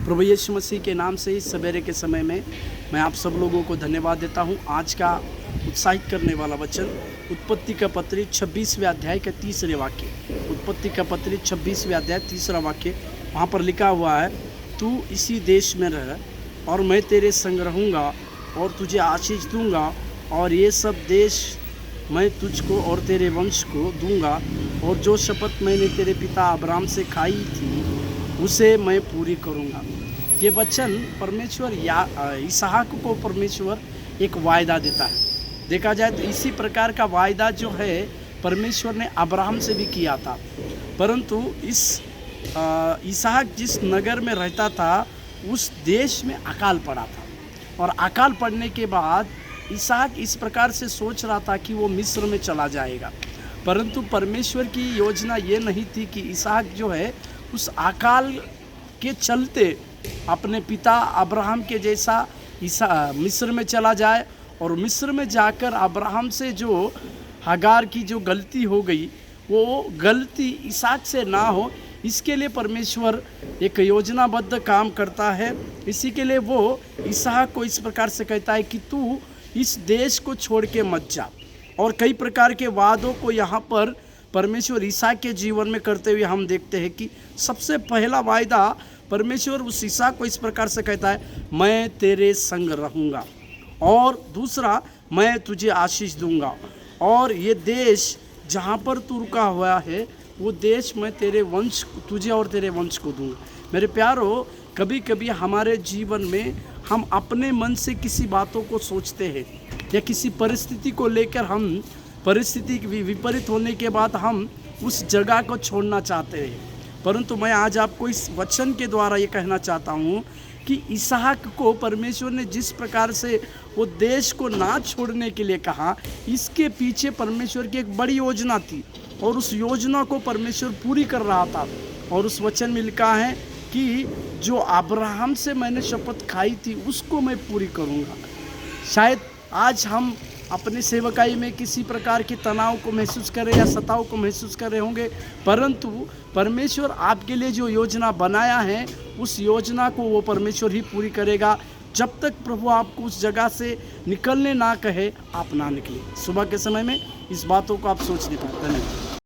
प्रभु यीशु मसीह के नाम से इस सवेरे के समय में मैं आप सब लोगों को धन्यवाद देता हूं। आज का उत्साहित करने वाला वचन उत्पत्ति का पत्री 26वें अध्याय का 3रे वाक्य। उत्पत्ति का पत्री 26वें अध्याय 3रा वाक्य, वहाँ पर लिखा हुआ है, तू इसी देश में रह और मैं तेरे संग रहूँगा और तुझे आशीष दूँगा और ये सब देश मैं तुझको और तेरे वंश को दूँगा और जो शपथ मैंने तेरे पिता अब्राहम से खाई थी उसे मैं पूरी करूँगा। ये वचन परमेश्वर इसहाक को परमेश्वर एक वायदा देता है। देखा जाए तो इसी प्रकार का वायदा जो है परमेश्वर ने अब्राहम से भी किया था, परंतु इस इसहाक जिस नगर में रहता था उस देश में अकाल पड़ा था और अकाल पड़ने के बाद इसहाक इस प्रकार से सोच रहा था कि वो मिस्र में चला जाएगा, परंतु परमेश्वर की योजना ये नहीं थी कि इसहाक जो है उस अकाल के चलते अपने पिता अब्राहम के जैसा मिस्र में चला जाए और मिस्र में जाकर अब्राहम से जो हगार की जो गलती हो गई वो गलती इसहाक से ना हो। इसके लिए परमेश्वर एक योजनाबद्ध काम करता है। इसी के लिए वो इसहाक को इस प्रकार से कहता है कि तू इस देश को छोड़ के मत जा। और कई प्रकार के वादों को यहाँ पर परमेश्वर इसहाक के जीवन में करते हुए हम देखते हैं कि सबसे पहला वायदा परमेश्वर उस इसहाक को इस प्रकार से कहता है, मैं तेरे संग रहूँगा, और दूसरा मैं तुझे आशीष दूंगा और ये देश जहाँ पर तू रुका हुआ है वो देश मैं तेरे वंश तुझे और तेरे वंश को दूंगा। मेरे प्यारो, कभी कभी हमारे जीवन में हम अपने मन से किसी बातों को सोचते हैं या किसी परिस्थिति को लेकर हम परिस्थिति विपरीत होने के बाद हम उस जगह को छोड़ना चाहते हैं, परंतु मैं आज आपको इस वचन के द्वारा ये कहना चाहता हूँ कि इसहाक को परमेश्वर ने जिस प्रकार से वो देश को ना छोड़ने के लिए कहा, इसके पीछे परमेश्वर की एक बड़ी योजना थी और उस योजना को परमेश्वर पूरी कर रहा था। और उस वचन में लिखा है कि जो अब्राहम से मैंने शपथ खाई थी उसको मैं पूरी करूँगा। शायद आज हम अपनी सेवकाई में किसी प्रकार के तनाव को महसूस कर रहे या सताव को महसूस कर रहे होंगे, परंतु परमेश्वर आपके लिए जो योजना बनाया है उस योजना को वो परमेश्वर ही पूरी करेगा। जब तक प्रभु आपको उस जगह से निकलने ना कहे आप ना निकले। सुबह के समय में इस बातों को आप सोच नहीं पाते। धन्यवाद।